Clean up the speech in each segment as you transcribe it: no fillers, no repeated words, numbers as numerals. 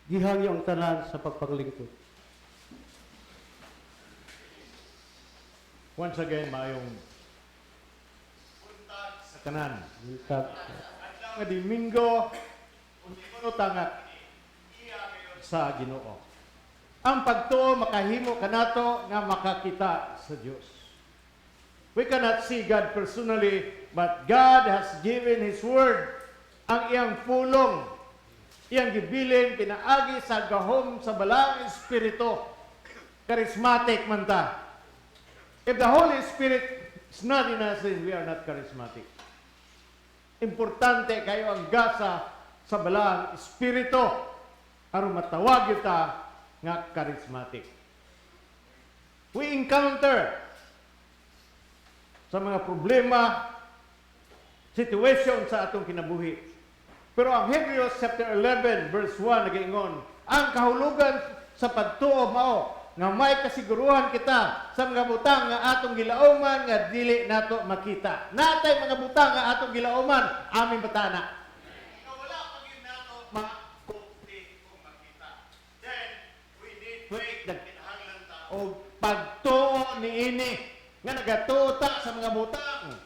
gihangyo ang tanan sa pagpaglingkod. Once again, mayong buntag sa tanan. Buntag. Adlaw nga Domingo, uno tangat iya sa Ginoo. Ang pagtuo makahimo kanato nga makakita sa Dios. We cannot see God personally, but God has given His Word, ang iyang pulong, iyang gibilin, pinaagi sa gahom sa balang Espiritu. Charismatic man ta. If the Holy Spirit is not in us, then we are not charismatic. Importante kayo ang gasa sa balang Espiritu aron matawag kita nga charismatic. We encounter sa mga problema, situation sa atong kinabuhi. Pero ang Hebrews chapter 11 verse 1 nagaingon, ang kahulugan sa pagtuo mao nga may kasiguruhan kita sa mga butang nga atong gilauman nga dili nato makita. Natay mga butang nga atong gilauman, aming batana. Nga wala pa gyud nato makumpli kung makita. Then we need faith na kinahanglan ta og pagtuo niini nga nagatuta sa mga butang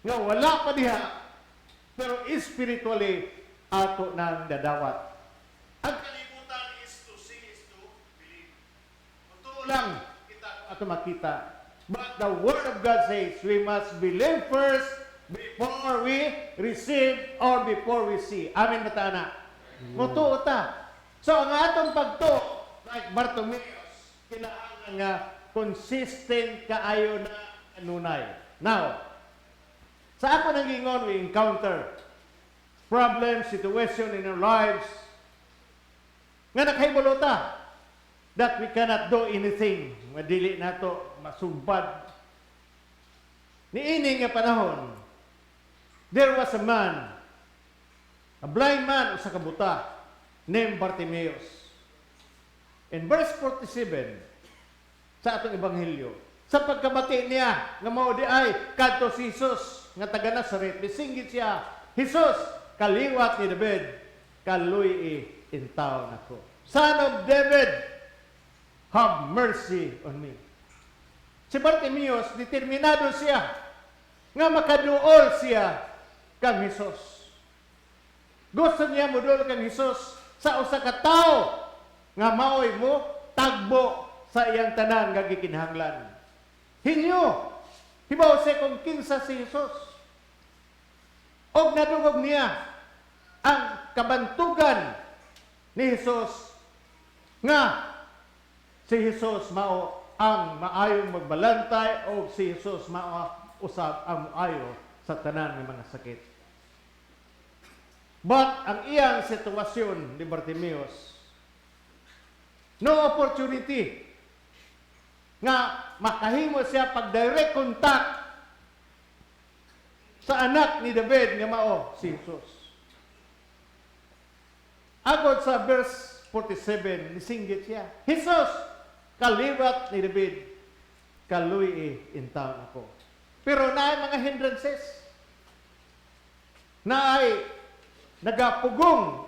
nga wala pa diha pero spiritually ato nang dadawat. Ang kalibutan is to see, is to believe. Totoo lang kita ato makita. But the Word of God says we must believe first before we receive or before we see. Amen ba ta? Mutuo ta. So ang atong pagtuo, like Bartimaeus, kinahanglan nga consistent kaayo na kanunay. Now, sa ako nang gingon, we encounter problems, situation in our lives nga nakahibuluta that we cannot do anything. Madili nato masumbad. Niini nga panahon, there was a man, a blind man usa ka buta, named Bartimaeus. In verse 47 sa atong ebanghelyo, sa pagkabati niya nga mao di ay kadto si Jesus nga taga Nazaret, bisinggit siya, Jesus, kaliwat ni David, kaluy in town ako. Son of David, have mercy on me. Si Bartimaeus, determinado siya nga makaduol siya kang Jesus. Gusto niya mudul kang Jesus sa usa ka tawo nga maoy mo tagbo sa iyang tanan nga gikinahanglan. Hinyo, hibaw siya kung kinsa si Jesus. Og nadungog niya ang kabantugan ni Jesus nga si Jesus mao ang maayong magbalantay o si Jesus mao usab ang maayo sa tanan ng mga sakit. But ang iyang sitwasyon ni Bartimaeus, no opportunity nga makahimo siya pag direct contact sa anak ni David nga mao si Jesus. Agod sa verse 47, nisinggit siya, Jesus, kaliwat ni David, kaluy in town ako. Pero naay mga hindrances, naay nagapugong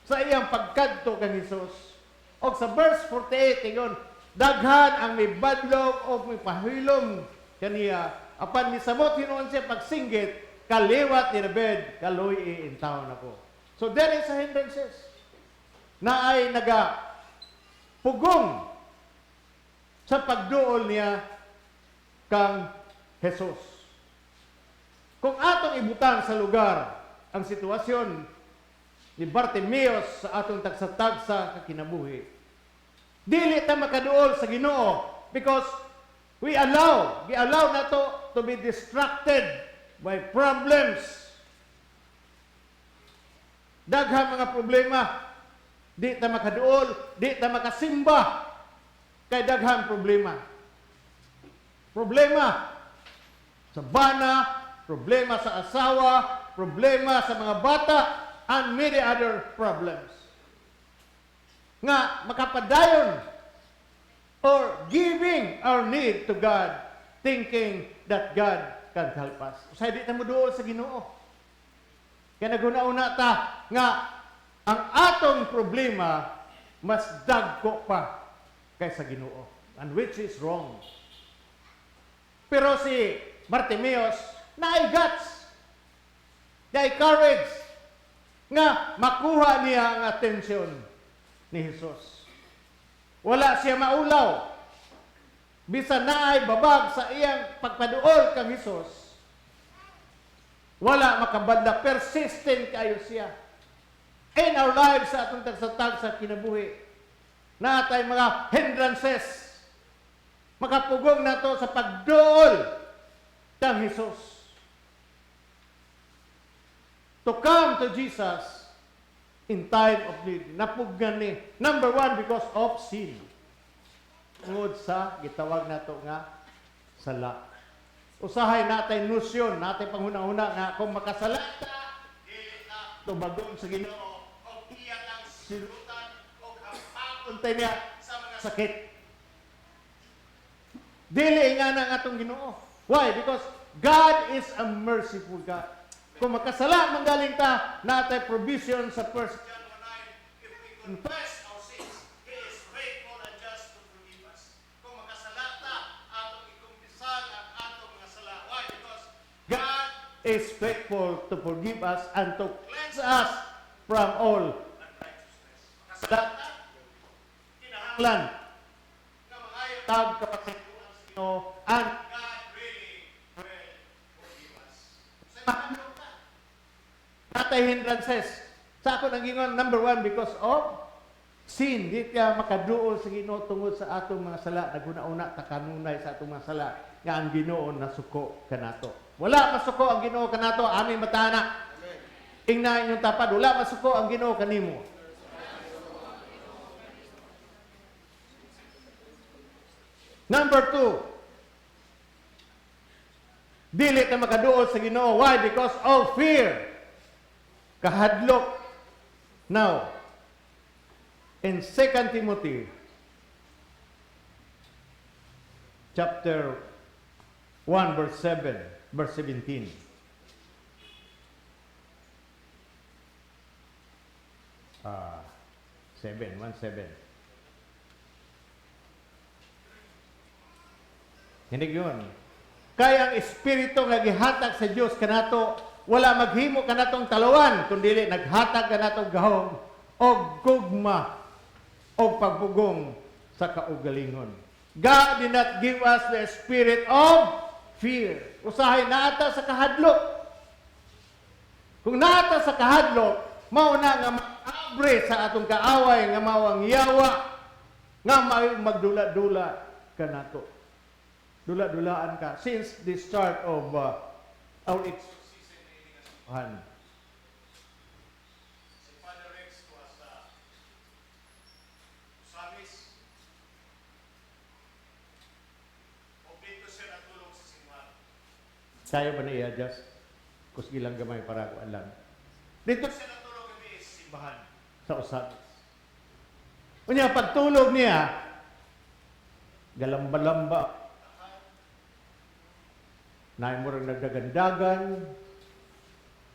sa iyang pagkadto kang Jesus. O sa verse 48, ingon, daghan ang may badlog o may pahilom kaniya. Apan ni samot hinuon siya pagsinggit, kaliwat ni David, kaluy in town ako. So there is a hindrances na ay nagapugong sa pagduol niya kang Jesus. Kung atong ibutan sa lugar ang sitwasyon ni Bartimaeus sa atong tagsa-tagsa kakinabuhi, dili ta makaduol sa Ginoo because we allow nato to be distracted by problems. Daghang mga problema, di ta makaduol, di ta makasimba kay daghang problema. Problema sa bana, problema sa asawa, problema sa mga bata, and many other problems. Nga makapadayon or giving our need to God, thinking that God can help us. Usay di ta mo duol sa Ginoo. Kaya naguna-una ta nga ang atong problema mas dagko pa kaysa Ginoo, and which is wrong. Pero si Bartimeus naay guts, naay courage nga makuha niya ang atensyon ni Jesus. Wala siya maulaw. Bisan naay babag sa iyang pagpaduol kang Jesus, wala makabadla, persistent kayo siya. In our lives, sa atong tagsatag sa kinabuhi, natay mga hindrances, makapugong na to sa pagduol kang Jesus. To come to Jesus in time of need. Napuggan ni. Number one, because of sin. Tungod sa gitawag nato nga sala. Usahay natin nusyon, natin panghuna-huna nga kung makasala ta, dili na tubagon sa Ginoo o iya ang silutan o hapakuntay niya sa mga sakit. Dili nga na atong Ginoo. Why? Because God is a merciful God. Kung makasala manggaling ta, natay provision sa 1 John 1:9, if we confess our sins, He is faithful and just to forgive us. Kung makasala ta, atong ikumpisan ang atong mga sala. Why? Because God is faithful to forgive us and to cleanse us from all unrighteousness. Makasala ta, kinahanglan nga mangayo tag kapasayloan sa Ginoo, and God really will forgive us. Sa mahandog natay hindrances. Sa ako nang ingon, number one, because of sin. Di ka makaduol sa Ginoo tungod sa atong mga sala. Naguna-una, takanunay sa atong mga sala. Nga ang Ginoo nasuko kanato. Wala masuko ang Ginoo kanato, aming matana. Tingnan inyong tapad, wala masuko ang Ginoo kanimo. Number two, dili ka makaduol sa Ginoo. Why? Because of fear. Kahadlok. Now, in 2 Timothy chapter 1 verse 7, verse 17. Ah, 1:7. Hindi yun. Kaya ang Espiritu nga gihatag sa Dios kanato, wala maghimo kanatong talawan, kundi naghatag kanatong gahom o gugma o pagpugong sa kaugalingon. God did not give us the spirit of fear. Usahay naata sa kahadlok. Kung naata sa kahadlok, mao na nga maabre sa atong kaaway nga mawang yawa nga magdula-dula kanato. Dula-dulaan ka since the start of our Han. Si Father Rex was Samis. O dito siya natulog sa simbahan. Sayo ba na i-adjust? Kusgilang gamay para ko alam. Dito siya natulog sa simbahan. Sa Samis. Kunya, pagtulog niya, galamba-lamba. Naay mo rin nagdagandagan.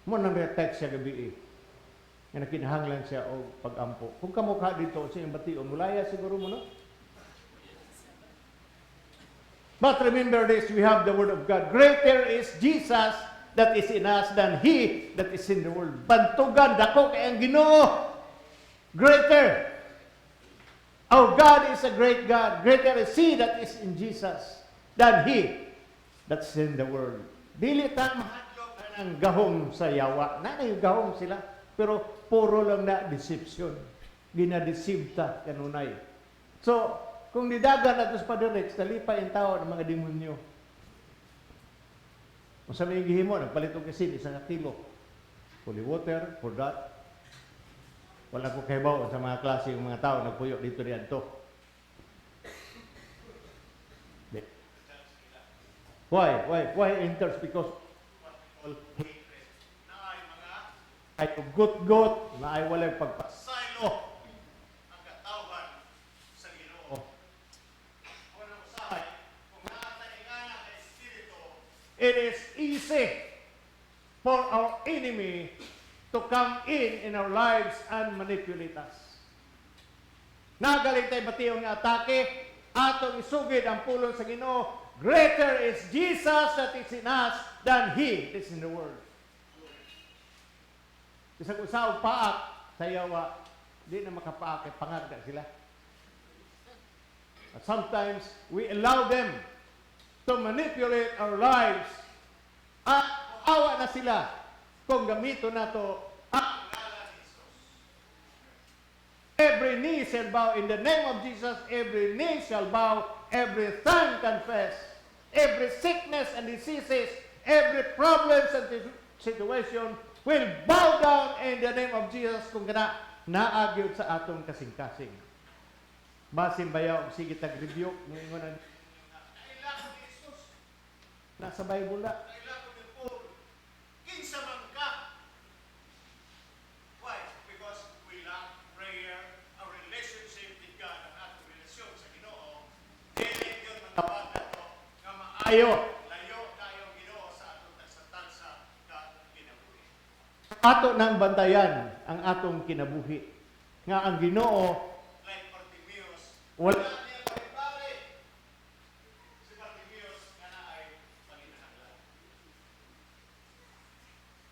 Mo nang text siya gabi eh. Nga nakinahanglan siya o pag-ampo. Kung kamukha dito sa iyong bation, mulaya siguro mo, no? But remember this, we have the Word of God. Greater is Jesus that is in us than He that is in the world. Bantugan, dako kay ang Ginoo. Greater. Our God is a great God. Greater is He that is in Jesus than He that's in the world. Dili ta mahadlok ang gahom sa yawa. Nanay gahom sila, pero puro lang na deception. Ginadeceive ta kanunay. So, kung nidagan nato sa Padre Rex, talipay ang tao ng mga demonyo. Kung sa may gihimo, nagpalit og kasin, isang kilo. Holy water, for that. Wala ko kahibaw sa mga klase ng mga tao, nagpuyo dito riyan to. Why enters? Because what we call hatred. Na ay mga ay gut-gut, na ay walay pagpasaylo ang katawan sa Ginoo. Kung usahay, kung nakataingana ang Espiritu, it is easy for our enemy to come in our lives and manipulate us. Nagaling tayo batiyong nga atake, atong isugid ang pulong sa Ginoo. Greater is Jesus that is in us than He that is in the world. Isang usaw paak sa yawa, di na makapaak, pangagda sila. But sometimes we allow them to manipulate our lives. At awa na sila kung gamito na to ang ngalan ni Jesus. Every knee shall bow in the name of Jesus. Every knee shall bow. Every tongue confess. Every sickness and diseases, every problems and situation will bow down in the name of Jesus kung kana naagyod sa atong kasing-kasing. Basin bayaw, sige tag-review, ngayon kailangan ni Jesus. Nasa Bible na. Kailangan ni Paul. Kinsa man ka. Why? Because we lack prayer, a relationship with God, ang atong relasyon sa Ginoo. Dili yun matawag na to nga maayo. Layo kayo Ginoo sa atong tagsa-tagsa ka kinabuhi. Ato nang bantayan ang atong kinabuhi. Nga ang Ginoo wala niya pare-pare. Si Bartimeus nga na ay paginahanglan.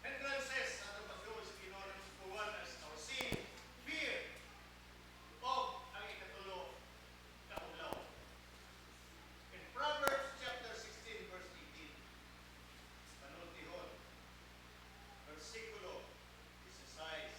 Hindrances sa atong pagduol sa Ginoo nagtutuwan as our sin, fear, o ang ikatulo, kaulaw. In Proverbs chapter 16 verse 18, panultihon, versikulo 16.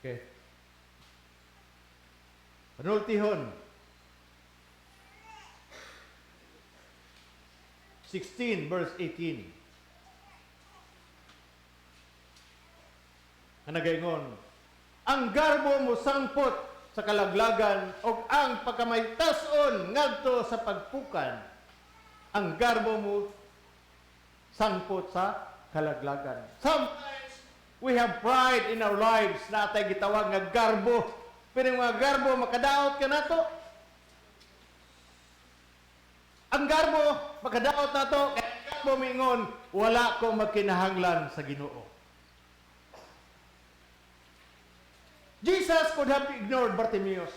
Okay. Panultihon. 16 verse 18. Ang nagaingon, ang garbo mo sangpot sa kalaglagan o ang pagkamaytason ngadto sa pagpukan. Ang garbo mo sangpot sa kalaglagan. Sometimes we have pride in our lives na atay gitawag nga garbo. Pero yung mga garbo, makadaot ka na to. Ang garbo, makadaot na to. Kaya ang garbo mingon, wala ko magkinahanglan sa Ginoo. Jesus could have ignored Bartimeus.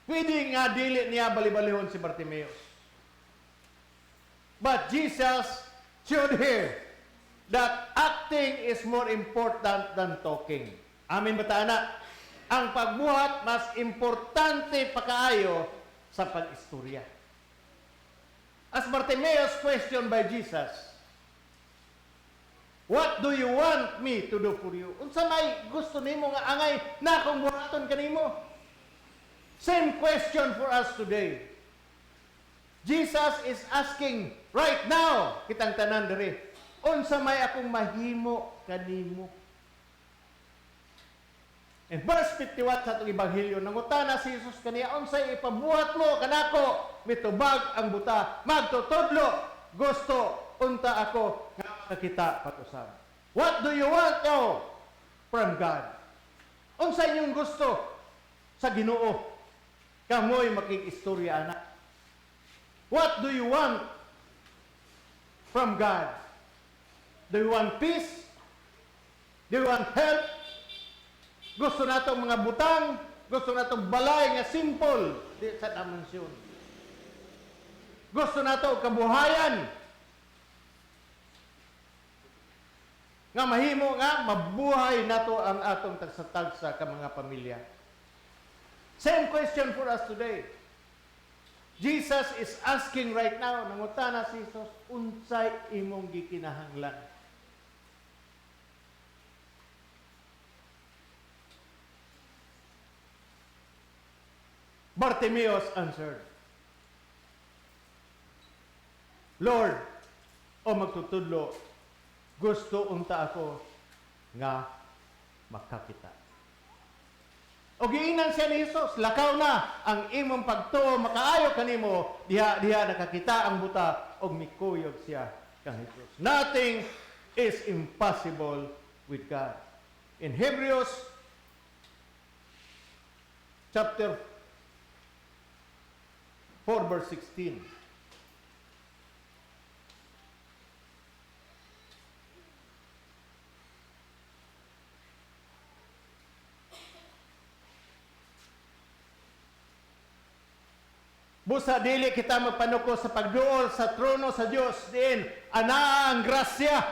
Pwede nga dili niya balibalihon si Bartimeus. But Jesus showed here that acting is more important than talking. Amin ba taana? Ang pagbuhat mas importante pa kaayo sa pag-istorya. As Bartimeus questioned by Jesus, what do you want me to do for you? Unsa may gusto nimo nga angay na akong buhaton kanimo? Same question for us today. Jesus is asking right now, kitang tanan diri, unsa may akong mahimo kanimo. In verse 51 sa itong Ebanghelyo, nangutana si Jesus kaniya, unsay ipabuhat mo kanako, mitubag ang buta, magtutudlo, gusto, unta ako, nga makakita patusab. What do you want now from God? Unsay inyong gusto sa Ginoo? Kamoy makikistorya anak. What do you want from God? Do you want peace? Do you want help? Gusto natong mga butang, gusto natong balay nga simple di sa dimension. Gusto nato kabuhayan nga mahimo nga mabuhay nato ang atong tagsa-tagsa ka mga pamilya. Same question for us today. Jesus is asking right now, nangutana si Jesus, unsay imong gikinahanglan? Bartimaeus answered, Lord, o magtutudlo, gusto unta ako nga makakita. O giingnan siya ni Jesus, lakaw na ang imong pagtuo, makaayo kanimo, diha nakakita ang buta, o mikuyog siya kang Jesus. Nothing is impossible with God. In Hebrews chapter 4 verse 16. Busa dili kita magpanuko sa pagduol sa trono sa Dios diin ana ang grasya.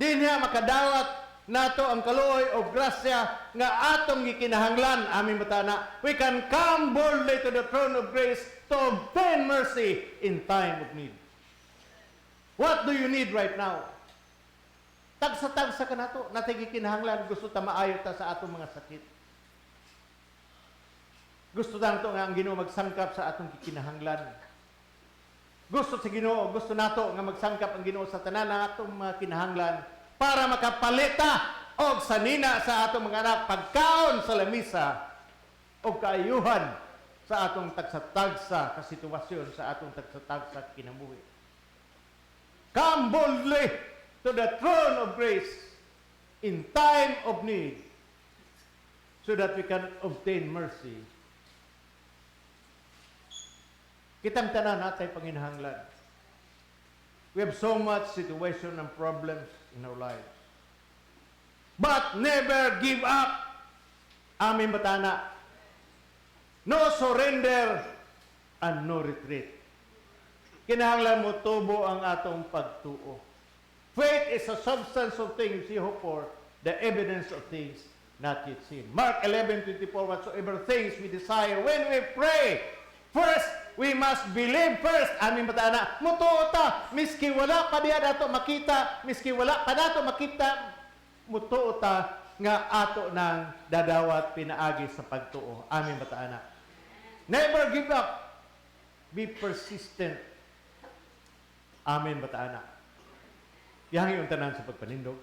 Din niya makadawat nato ang kaluoy o grasya nga atong gikinahanglan aming batana. We can come boldly to the throne of grace to obtain mercy in time of need. What do you need right now? Tagsa-tagsa ka nato, natay gikinahanglan, gusto ta maayo ta sa atong mga sakit. Gusto lang ito nga ang Ginoo magsangkap sa atong kikinahanglan. Gusto sa Ginoo, gusto nato nga magsangkap ang Ginoo sa tanan ng atong mga kinahanglan para makapalita og sanina sa atong mga anak, pagkaon sa lamisa og kaayuhan sa atong tagsa-tagsa ka sitwasyon, sa atong tagsa-tagsa kinabuhi. Come boldly to the throne of grace in time of need so that we can obtain mercy. Kitang tanan natay panginahanglan. We have so much situation and problems in our lives. But never give up. Amin batana. No surrender and no retreat. Kinahanglan mo tubo ang atong pagtuo. Faith is a substance of things you hope for, the evidence of things not yet seen. Mark 11:24, whatsoever things we desire when we pray, first, we must believe first. Aming batana, mutuo ta, miski wala pa diya dato makita, miski wala pa dato makita, mutuo ta nga ato nang dadawat pinaagi sa pagtuo. Aming batana. Never give up. Be persistent. Amen batana. Yang yung tanan sa pagpanindog.